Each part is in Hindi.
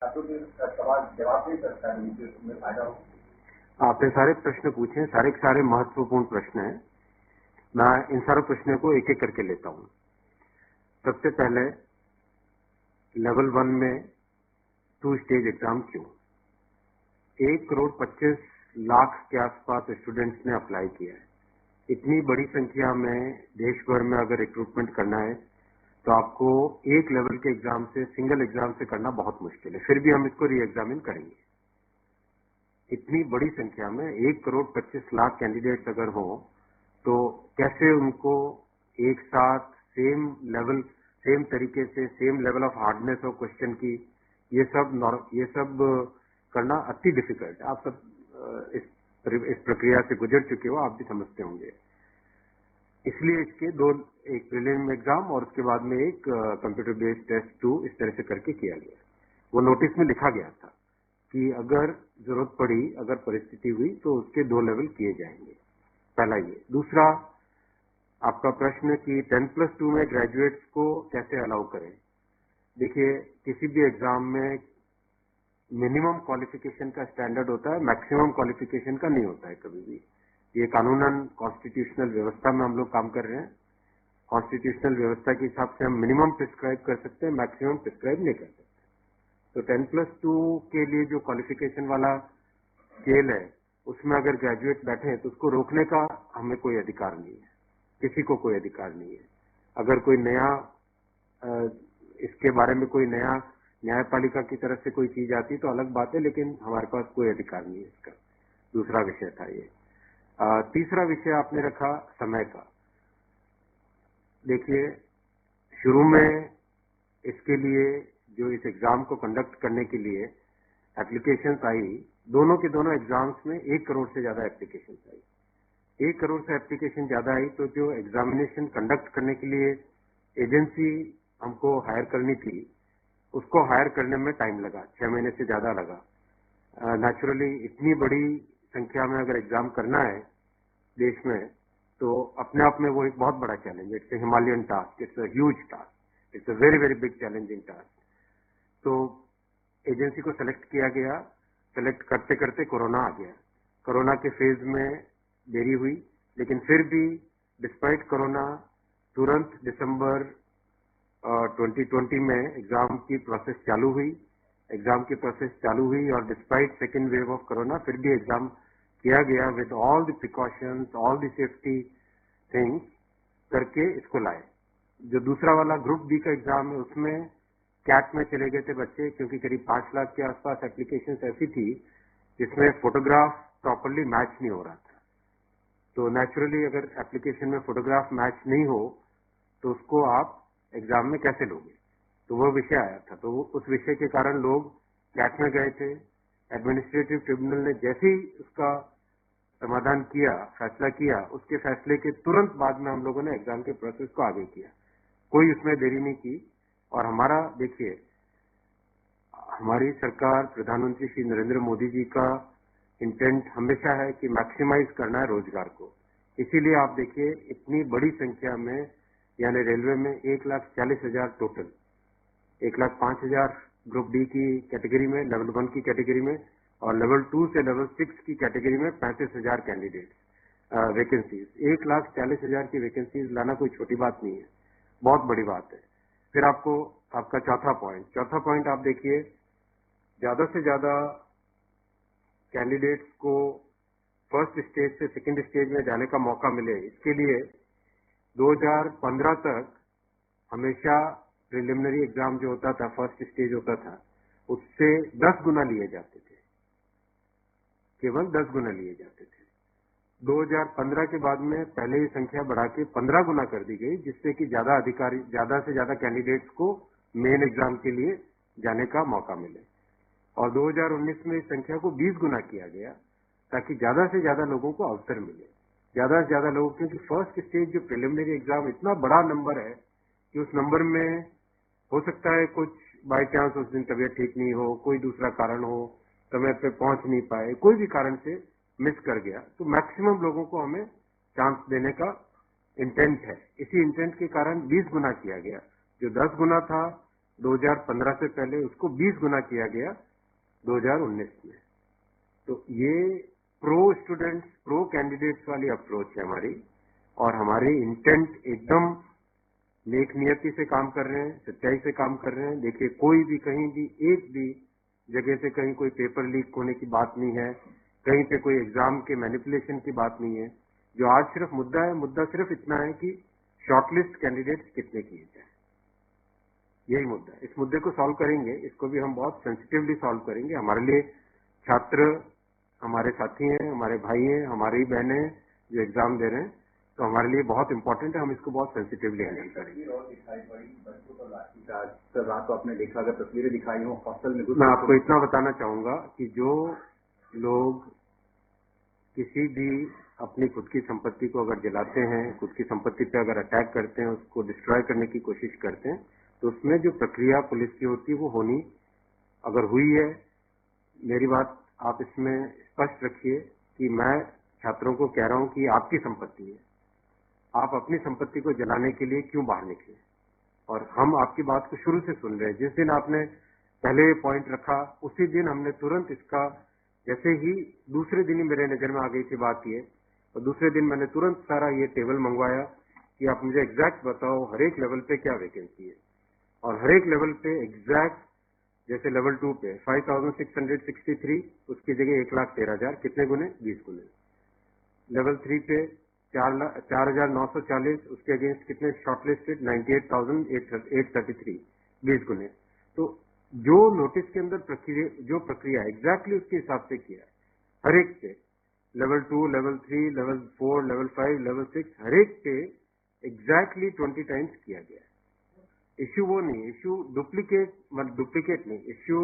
तो सवाल जवाब दे सकता है, मुझे उसमें फायदा हो। आपने सारे प्रश्न पूछे, सारे के सारे महत्वपूर्ण प्रश्न हैं। मैं इन सारे प्रश्नों को एक एक करके लेता हूं। सबसे पहले लेवल 1 में 2 स्टेज एग्जाम क्यों? 1,25,00,000 के आसपास स्टूडेंट्स ने अप्लाई किया है। इतनी बड़ी संख्या में देश भर में अगर रिक्रूटमेंट करना है तो आपको एक लेवल के एग्जाम से, सिंगल एग्जाम से करना बहुत मुश्किल है। फिर भी हम इसको री एग्जामिन करेंगे। इतनी बड़ी संख्या में 1,25,00,000 कैंडिडेट्स अगर हो तो कैसे उनको एक साथ सेम लेवल, सेम तरीके से, same level of hardness of question की, ये सब करना अति डिफिकल्ट है। आप सब इस प्रक्रिया से गुजर चुके हो, आप भी समझते होंगे। इसलिए इसके दो, एक प्रीलिम एग्जाम और उसके बाद में एक कंप्यूटर बेस्ड टेस्ट 2 इस तरह से करके किया गया। वो नोटिस में लिखा गया था कि अगर जरूरत पड़ी, अगर परिस्थिति हुई तो उसके 2 लेवल किए जाएंगे। पहला ये। दूसरा आपका प्रश्न कि 10+2 में ग्रेजुएट्स को कैसे अलाउ करें। देखिए, किसी भी एग्जाम में मिनिमम क्वालिफिकेशन का स्टैंडर्ड होता है, मैक्सिमम क्वालिफिकेशन का नहीं होता है कभी भी। ये कानूनन कॉन्स्टिट्यूशनल व्यवस्था में हम लोग काम कर रहे हैं। कॉन्स्टिट्यूशनल व्यवस्था के हिसाब से हम मिनिमम प्रिस्क्राइब कर सकते हैं, मैक्सिमम प्रिस्क्राइब नहीं कर सकते। तो 10+2 के लिए जो क्वालिफिकेशन वाला स्केल है, उसमें अगर ग्रेजुएट बैठे हैं तो उसको रोकने का हमें कोई अधिकार नहीं है, किसी को कोई अधिकार नहीं है। अगर कोई नया इसके बारे में कोई नया न्यायपालिका की तरफ से कोई चीज आती तो अलग बात है, लेकिन हमारे पास कोई अधिकार नहीं है इसका। दूसरा विषय था ये। तीसरा विषय आपने रखा समय का। देखिए, शुरू में इसके लिए जो इस एग्जाम को कंडक्ट करने के लिए एप्लीकेशंस आई, दोनों के दोनों एग्जाम्स में 1 करोड़ से ज्यादा एप्लीकेशंस आई। 1 करोड़ से एप्लीकेशन ज्यादा आई तो जो एग्जामिनेशन कंडक्ट करने के लिए एजेंसी हमको हायर करनी थी, उसको हायर करने में टाइम लगा, 6 महीने से ज्यादा लगा। नेचुरली इतनी बड़ी संख्या में अगर एग्जाम करना है देश में तो अपने आप में वो एक बहुत बड़ा चैलेंज है। It's a Himalayan task, it's a huge task, it's a very very big challenging task. तो एजेंसी को सेलेक्ट किया गया। सेलेक्ट करते करते कोरोना आ गया। कोरोना के फेज में देरी हुई, लेकिन फिर भी डिस्पाइट कोरोना तुरंत दिसंबर 2020 में एग्जाम की प्रोसेस चालू हुई। एग्जाम की प्रोसेस चालू हुई और despite second wave of corona फिर भी एग्जाम किया गया with all the precautions, all the safety things करके इसको लाए। जो दूसरा वाला ग्रुप बी का एग्जाम है उसमें कैट में चले गए थे बच्चे, क्योंकि करीब 5 लाख के आसपास एप्लीकेशन ऐसी थी जिसमें फोटोग्राफ प्रॉपरली मैच नहीं हो रहा था। तो नेचुरली अगर एप्लीकेशन में फोटोग्राफ मैच नहीं हो तो उसको आप एग्जाम में कैसे लोगे, तो वो विषय आया था। तो उस विषय के कारण लोग कैट में गए थे। एडमिनिस्ट्रेटिव ट्रिब्यूनल ने जैसे ही उसका समाधान किया, फैसला किया, उसके फैसले के तुरंत बाद में हम लोगों ने एग्जाम के प्रोसेस को आगे किया। कोई उसमें देरी नहीं की। और हमारा, देखिए, हमारी सरकार, प्रधानमंत्री श्री नरेंद्र मोदी जी का इंटेंट हमेशा है कि मैक्सिमाइज करना है रोजगार को। इसीलिए आप देखिए, इतनी बड़ी संख्या में, यानी रेलवे में 1,40,000 टोटल, 1,05,000 ग्रुप डी की कैटेगरी में, लेवल 1 की कैटेगरी में, और लेवल 2 से लेवल 6 की कैटेगरी में 35,000 कैंडिडेट वैकेंसीज। 1,40,000 की वैकेंसीज लाना कोई छोटी बात नहीं है, बहुत बड़ी बात है। फिर आपको आपका चौथा पॉइंट आप देखिए, ज्यादा से ज्यादा कैंडिडेट्स को फर्स्ट स्टेज से सेकंड स्टेज में जाने का मौका मिले, इसके लिए 2015 तक हमेशा प्रिलिमिनरी एग्जाम जो होता था, फर्स्ट स्टेज होता था, उससे 10 गुना लिए जाते थे, केवल 10 गुना लिए जाते थे। 2015 के बाद में पहले ही संख्या बढ़ा के 15 गुना कर दी गई, जिससे कि ज्यादा से ज्यादा कैंडिडेट्स को मेन एग्जाम के लिए जाने का मौका मिले। और 2019 में इस संख्या को 20 गुना किया गया, ताकि ज्यादा से ज्यादा लोगों को अवसर मिले, ज्यादा से ज्यादा लोगों, क्योंकि फर्स्ट स्टेज जो प्रिलिमिनरी एग्जाम इतना बड़ा नंबर है कि उस नंबर में हो सकता है कुछ बाई चांस उस दिन तबीयत ठीक नहीं हो, कोई दूसरा कारण हो, समय पे पहुंच नहीं पाए, कोई भी कारण से मिस कर गया, तो मैक्सिमम लोगों को हमें चांस देने का इंटेंट है। इसी इंटेंट के कारण 20 गुना किया गया। जो 10 गुना था 2015 से पहले उसको 20 गुना किया गया 2019 में। तो ये प्रो स्टूडेंट्स, प्रो कैंडिडेट्स वाली अप्रोच है हमारी, और हमारी इंटेंट एकदम नेक नियति से काम कर रहे हैं, सच्चाई से काम कर रहे हैं। देखिए, कोई भी कहीं भी एक भी जगह से कहीं कोई पेपर लीक होने की बात नहीं है, कहीं पे कोई एग्जाम के मैनिपुलेशन की बात नहीं है। जो आज सिर्फ मुद्दा है, मुद्दा सिर्फ इतना है कि शॉर्टलिस्ट कैंडिडेट्स कितने किए जाए, यही मुद्दा है। इस मुद्दे को सॉल्व करेंगे, इसको भी हम बहुत सेंसिटिवली सॉल्व करेंगे। हमारे लिए छात्र हमारे साथी हैं, हमारे भाई हैं, हमारी बहनें हैं जो एग्जाम दे रहे हैं, तो हमारे लिए बहुत इंपॉर्टेंट है, हम इसको बहुत सेंसिटिवली हैंडल करेंगे। सर, रात को आपने देखा, अगर तस्वीरें दिखाई हो हॉस्टल में, मैं आपको इतना बताना चाहूंगा कि जो लोग किसी भी अपनी खुद की संपत्ति को अगर जलाते हैं, खुद की संपत्ति पे अगर अटैक करते हैं, उसको डिस्ट्रॉय करने की कोशिश करते हैं, तो उसमें जो प्रक्रिया पुलिस की होती है वो होनी, अगर हुई है, मेरी बात आप इसमें स्पष्ट रखिए कि मैं छात्रों को कह रहा हूं कि आपकी संपत्ति है, आप अपनी संपत्ति को जलाने के लिए क्यों बाहर निकले। और हम आपकी बात को शुरू से सुन रहे हैं। जिस दिन आपने पहले पॉइंट रखा, उसी दिन हमने तुरंत इसका, जैसे ही दूसरे दिन ही मेरे नजर में आ गई थी बात ये, और दूसरे दिन मैंने तुरंत सारा ये टेबल मंगवाया कि आप मुझे एग्जैक्ट बताओ हर एक लेवल पे क्या वैकेंसी है, और हर एक लेवल पे एग्जैक्ट, जैसे लेवल 2 पे 5663, उसकी जगह 1,13,000, कितने गुने? 20 गुने। लेवल 3 पे 4,940, उसके अगेंस्ट कितने शॉर्टलिस्टेड? 98,833, 20 गुने। तो जो नोटिस के अंदर प्रक्रिया एग्जैक्टली उसके हिसाब से किया है, हर एक पे, level 2, level 3, level 4, level 5, level 6, हर एक पे एग्जैक्टली 20 टाइम्स किया गया है। इश्यू वो नहीं, इश्यू डुप्लीकेट नहीं, इश्यू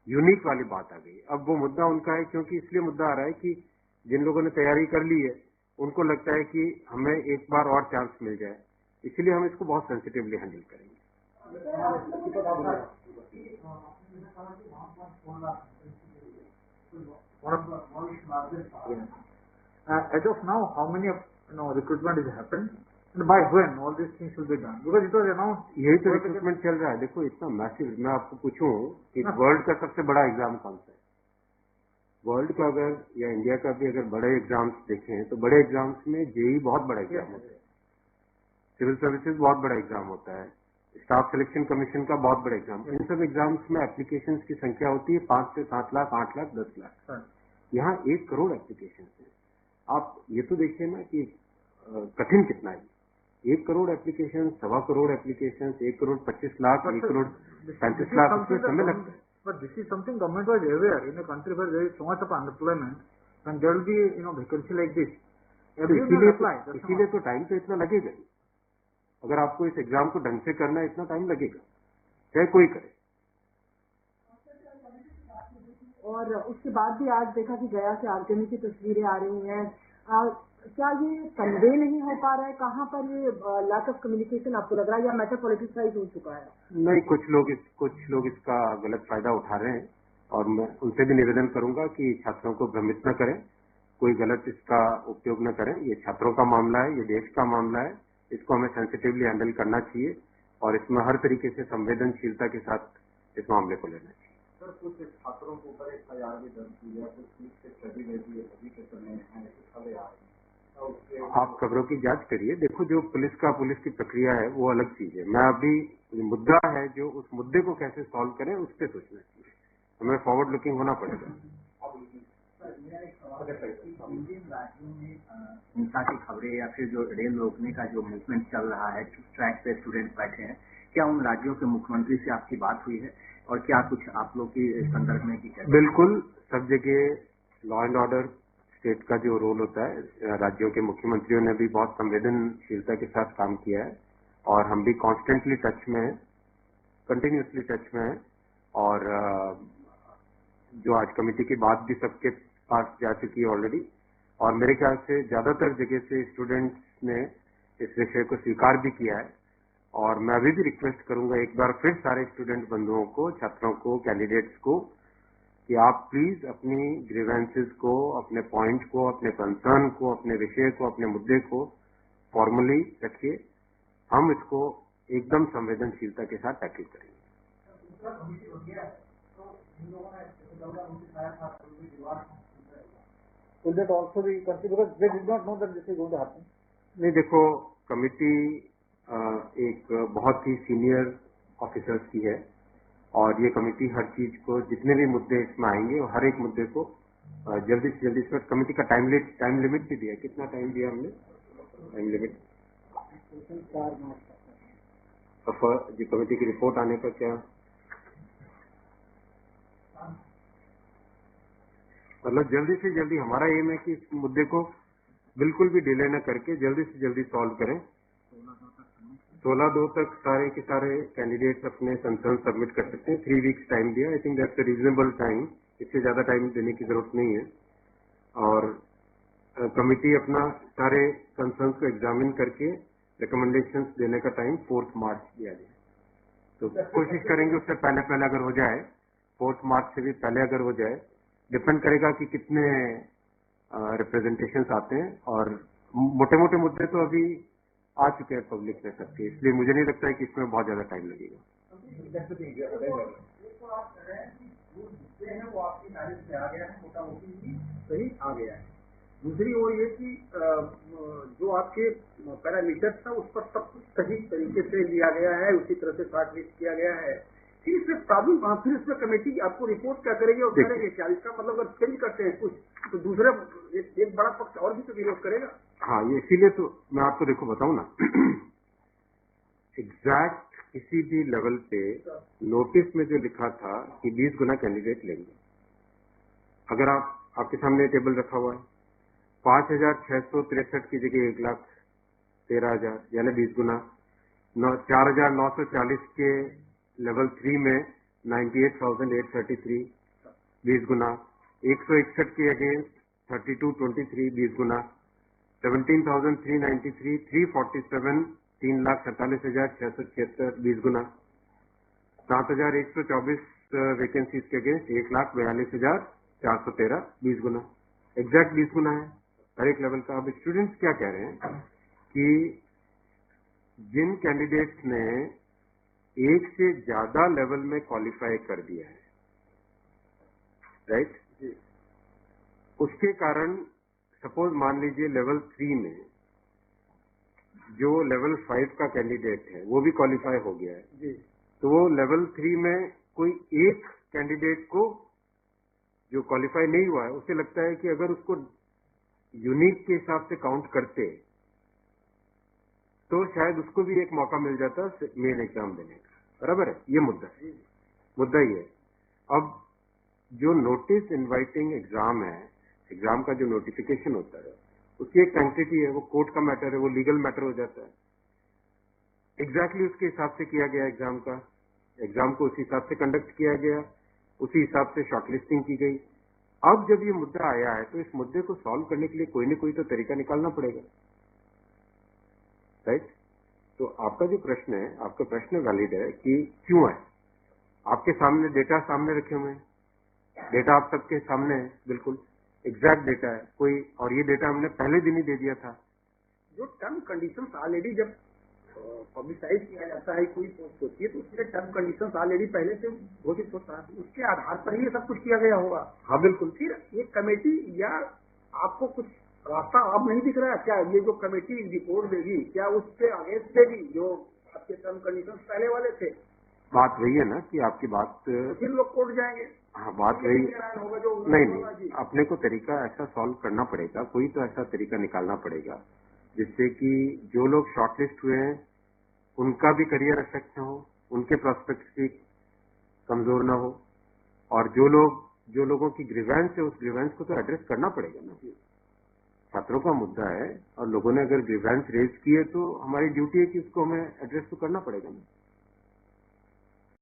यूनिक वाली बात आ गई। अब वो मुद्दा उनका है, क्योंकि इसलिए मुद्दा आ रहा है कि जिन लोगों ने तैयारी कर ली है उनको लगता है कि हमें एक बार और चांस मिल जाए, इसलिए हम इसको बहुत सेंसिटिवली हैंडल करेंगे। As of now, how many recruitment is happened, and by when all these things will be done? Because it was announced. यही तो रिक्रूटमेंट चल रहा है। देखो, इतना मैसिव, मैं आपको पूछूं कि वर्ल्ड का सबसे बड़ा एग्जाम कौन सा है? वर्ल्ड का अगर, या इंडिया का भी अगर बड़े एग्जाम्स देखें तो बड़े एग्जाम्स में जेई बहुत बड़ा एग्जाम होता है, सिविल सर्विसेज बहुत बड़ा एग्जाम होता है, स्टाफ सिलेक्शन कमीशन का बहुत बड़ा एग्जाम। इन सब एग्जाम्स में एप्लीकेशन की संख्या होती है 5 से 7 लाख, 8 लाख, 10 लाख। यहाँ 1 करोड़ एप्लीकेशन है। आप ये तो देखिए ना कि कठिन कितना है। 1 करोड़ एप्लीकेशन, 1.25 करोड़ एप्लीकेशन, 1 करोड़ 25 लाख, 1 करोड़ 35 लाख, उसमें समय लगता है। But this is something government was aware in a country where there is so much of unemployment, and there will be vacancy like this. इसीलिए तो टाइम तो इतना लगेगा ही। अगर आपको इस एग्जाम को ढंग से करना है, इतना टाइम लगेगा, चाहे कोई करे। और उसके बाद भी आज देखा कि गया से आगजनी की तस्वीरें आ रही हैं, क्या ये कन्वे नहीं हो पा रहा है? कहाँ पर ये लैक ऑफ कम्युनिकेशन आपको लग रहा है, या मैटर पॉलिटिसाइज हो चुका है? नहीं, कुछ लोग इसका गलत फायदा उठा रहे हैं, और मैं उनसे भी निवेदन करूंगा कि छात्रों को भ्रमित न करें, कोई गलत इसका उपयोग न करें। ये छात्रों का मामला है, ये देश का मामला है, इसको हमें सेंसिटिवली हैंडल करना चाहिए, और इसमें हर तरीके से संवेदनशीलता के साथ इस मामले को लेना चाहिए। सर, कुछ छात्रों के ऊपर FIR भी दर्ज की है, कुछ फीस से छवि देती है, अभी के समय खबरें आ रही है। आप खबरों की जांच करिए। देखो, जो पुलिस की प्रक्रिया है वो अलग चीज है। मैं अभी मुद्दा है, जो उस मुद्दे को कैसे सॉल्व करें उस पर सोचना चाहिए, हमें फॉरवर्ड लुकिंग होना पड़ेगा। इंडियन राज्यों में हिंसा की खबरें या फिर जो रेल रोकने का जो मूवमेंट चल रहा है, ट्रैक पे स्टूडेंट बैठे हैं, क्या उन राज्यों के मुख्यमंत्री से आपकी बात हुई है, और क्या कुछ आप लोग की संदर्भ में की? बिल्कुल, सब जगह लॉ एंड ऑर्डर स्टेट का जो रोल होता है, राज्यों के मुख्यमंत्रियों ने भी बहुत संवेदनशीलता के साथ काम किया है, और हम भी कॉन्स्टेंटली टच में हैं, कंटिन्यूसली टच में हैं। और जो आज कमेटी की बात भी सबके पास जा चुकी है ऑलरेडी, और मेरे ख्याल से ज्यादातर जगह से स्टूडेंट्स ने इस विषय को स्वीकार भी किया है। और मैं अभी भी रिक्वेस्ट करूंगा एक बार फिर सारे स्टूडेंट बंधुओं को, छात्रों को, कैंडिडेट्स को, कि आप प्लीज अपनी ग्रीवेंसेस को, अपने पॉइंट को, अपने कंसर्न को, अपने विषय को, अपने मुद्दे को फॉर्मली रखिए। हम इसको एकदम संवेदनशीलता के साथ टैकल करेंगे। Will that also be considered because they did not know that this is going to happen? नहीं, देखो कमिटी एक बहुत ही सीनियर ऑफिसर्स की है और ये कमिटी हर चीज को जितने भी मुद्दे इसमें आएंगे और हर एक मुद्दे को जल्दी से जल्दी इसमें कमिटी का टाइम लिमिट भी दिया। कितना टाइम दिया हमने टाइम लिमिट? जो कमिटी की रिपोर्ट आने का क्या मतलब जल्दी से जल्दी हमारा एम है कि इस मुद्दे को बिल्कुल भी डिले न करके जल्दी से जल्दी सॉल्व करें। 16/2 तक सारे के सारे कैंडिडेट्स अपने कंसर्न सबमिट कर सकते हैं। 3 वीक्स टाइम दिया। I think that's a reasonable time. इससे ज्यादा टाइम देने की जरूरत नहीं है और कमिटी अपना सारे कंसर्न को एग्जामिन करके रिकमेंडेशंस देने का टाइम 4 मार्च दिया गया। तो कोशिश करेंगे उससे पहले पहले अगर हो जाए, 4 मार्च से भी पहले अगर हो जाए। डिपेंड करेगा कि कितने रिप्रेजेंटेशंस आते हैं और मोटे मोटे मुद्दे तो अभी आ चुके हैं पब्लिक में सबके, इसलिए मुझे नहीं लगता है कि इसमें बहुत ज्यादा टाइम लगेगा। वो आपकी नॉलेज में आ गया है, मोटा मोटी सही आ गया है। दूसरी ओर ये कि जो आपके पैरामीटर्स था उस पर सब कुछ सही तरीके से लिया गया है, उसी तरह से शॉर्ट लिस्ट किया गया है। फिर इसमें प्रॉब्लम, फिर इसमें कमेटी आपको रिपोर्ट क्या करेगी और करेंगे क्या? इसका मतलब अगर चेंज करते हैं कुछ तो दूसरे एक बड़ा पक्ष और भी तो विरोध करेगा। हाँ, ये इसीलिए तो मैं आपको देखो बताऊं ना एग्जैक्ट किसी भी लेवल पे नोटिस में जो लिखा था कि 20 गुना कैंडिडेट लेंगे, अगर आपके सामने टेबल रखा हुआ है 5,663 की जगह 1,13,000 यानी 20 गुना, 4,940 के लेवल 3 में 98,833 20 गुना, 161 के अगेंस्ट 3223 20 गुना, 17,393 347 3,47,676 20 गुना, 7,124 वैकेंसीज के अगेंस्ट 1,42,413 20 गुना। एग्जैक्ट 20 गुना है हर एक लेवल का। अब स्टूडेंट्स क्या कह रहे हैं कि जिन कैंडिडेट्स ने एक से ज्यादा लेवल में क्वालिफाई कर दिया है, राइट, उसके कारण सपोज मान लीजिए लेवल 3 में जो लेवल 5 का कैंडिडेट है वो भी क्वालिफाई हो गया है जी, तो वो लेवल 3 में कोई एक कैंडिडेट को जो क्वालिफाई नहीं हुआ है उसे लगता है कि अगर उसको यूनिक के हिसाब से काउंट करते तो शायद उसको भी एक मौका मिल जाता मेन एग्जाम देने का। बराबर है, ये मुद्दा ही है। अब जो नोटिस इनवाइटिंग एग्जाम है, एग्जाम का जो नोटिफिकेशन होता है उसकी एक सैंक्टिटी है, वो कोर्ट का मैटर है, वो लीगल मैटर हो जाता है। एग्जैक्टली उसके हिसाब से किया गया एग्जाम का, एग्जाम को उसी हिसाब से कंडक्ट किया गया, उसी हिसाब से शॉर्टलिस्टिंग की गई। अब जब ये मुद्दा आया है तो इस मुद्दे को सॉल्व करने के लिए कोई न कोई तो तरीका निकालना पड़ेगा, राइट? तो आपका जो प्रश्न है, आपका प्रश्न वैलिड है कि क्यों है। आपके सामने डेटा सामने रखे हुए हैं, डेटा आप सबके सामने है, बिल्कुल एग्जैक्ट डेटा है कोई, और ये डेटा हमने पहले दिन ही दे दिया था। जो टर्म कंडीशंस ऑलरेडी जब पब्लिसाइज किया जाता है कोई पोस्ट होती है तो उसके टर्म कंडीशंस ऑलरेडी पहले से घोषित होता है, उसके आधार पर ही सब कुछ किया गया होगा। हाँ बिल्कुल। फिर ये कमेटी या आपको कुछ रास्ता अब नहीं दिख रहा है क्या? ये जो कमेटी रिपोर्ट देगी क्या उसके अगेंस्ट देगी जो आपके टर्म कंडीशंस पहले वाले थे? बात वही है ना कि आपकी बात तो फिर लोग कोर्ट जाएंगे। हाँ, बात वही होगा जो नहीं, अपने को तरीका ऐसा सॉल्व करना पड़ेगा, कोई तो ऐसा तरीका निकालना पड़ेगा जिससे कि जो लोग शॉर्टलिस्ट हुए हैं उनका भी करियर अफेक्ट न हो, उनके प्रोस्पेक्ट भी कमजोर ना हो, और जो लोगों की ग्रीवेंस है उस ग्रीवेंस को तो एड्रेस करना पड़ेगा ना। छात्रों का मुद्दा है और लोगों ने अगर ग्रीवेंस रेज की है तो हमारी ड्यूटी है कि उसको हमें एड्रेस तो करना पड़ेगा ना।